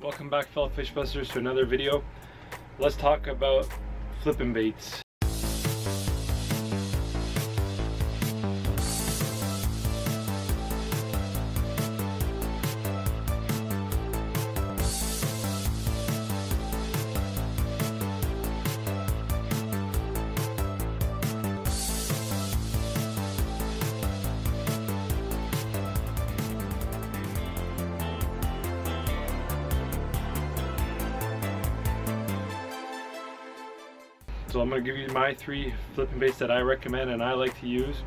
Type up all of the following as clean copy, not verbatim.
Welcome back, fellow Fishbusters, to another video. Let's talk about flipping baits. So I'm going to give you my 3 flipping baits that I recommend and I like to use.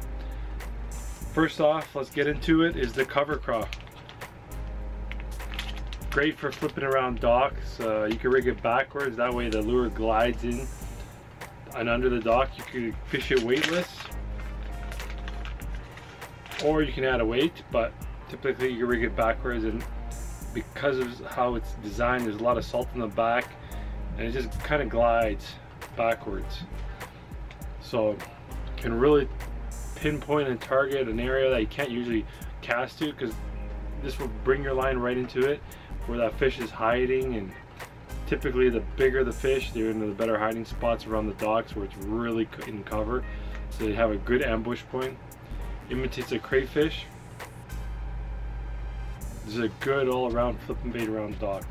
First off, let's get into it, is the cover craw. Great for flipping around docks. You can rig it backwards, that way the lure glides in and under the dock. You can fish it weightless, or you can add a weight, but typically you can rig it backwards, and because of how it's designed, there's a lot of salt in the back and it just kind of glides backwards, so you can really pinpoint and target an area that you can't usually cast to, because this will bring your line right into it where that fish is hiding. And typically the bigger the fish, they're in the better hiding spots around the docks where it's really in cover, so they have a good ambush point. Imitates a crayfish. This is a good all-around flipping bait around docks.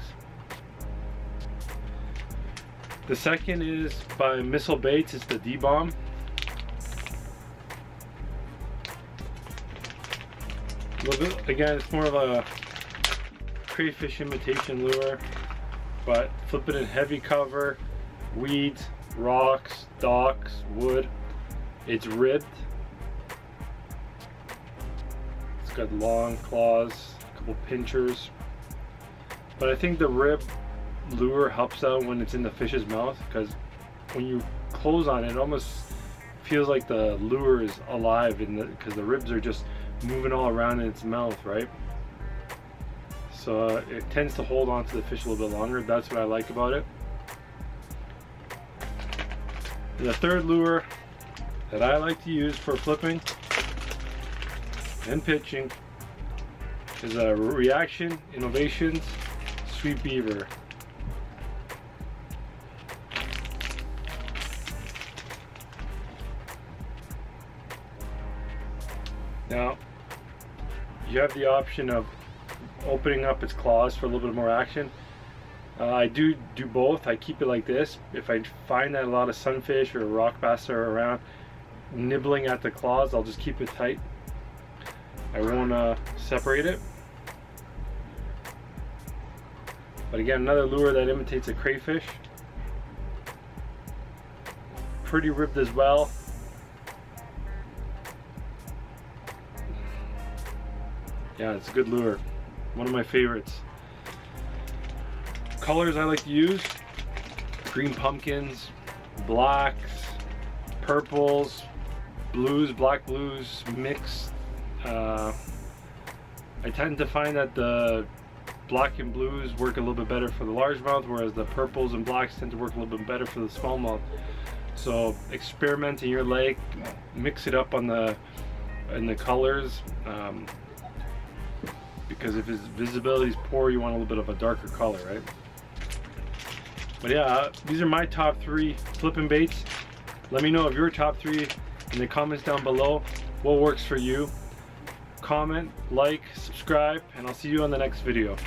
The second is by Missile Baits. It's the D-Bomb. A little bit, again, it's more of a crayfish imitation lure, but flip it in heavy cover, weeds, rocks, docks, wood. It's ribbed. It's got long claws, a couple pinchers, but I think the rib lure helps out when it's in the fish's mouth, because when you close on it, it almost feels like the lure is alive, because the ribs are just moving all around in its mouth, right? So it tends to hold on to the fish a little bit longer. That's what I like about it. And the third lure that I like to use for flipping and pitching is a Reaction Innovations Sweet Beaver. Now, you have the option of opening up its claws for a little bit more action. I do both. I keep it like this. If I find that a lot of sunfish or rock bass are around nibbling at the claws, I'll just keep it tight. I won't separate it. But again, another lure that imitates a crayfish. Pretty ribbed as well. Yeah, it's a good lure. One of my favorites. Colors I like to use: green pumpkins, blacks, purples, blues, black blues mixed. I tend to find that the black and blues work a little bit better for the largemouth, whereas the purples and blacks tend to work a little bit better for the smallmouth. So experiment in your lake, mix it up in the colors. Because if its visibility is poor, you want a little bit of a darker color, right? But yeah, these are my top 3 flipping baits. Let me know of your top 3 in the comments down below. What works for you? Comment, like, subscribe, and I'll see you on the next video.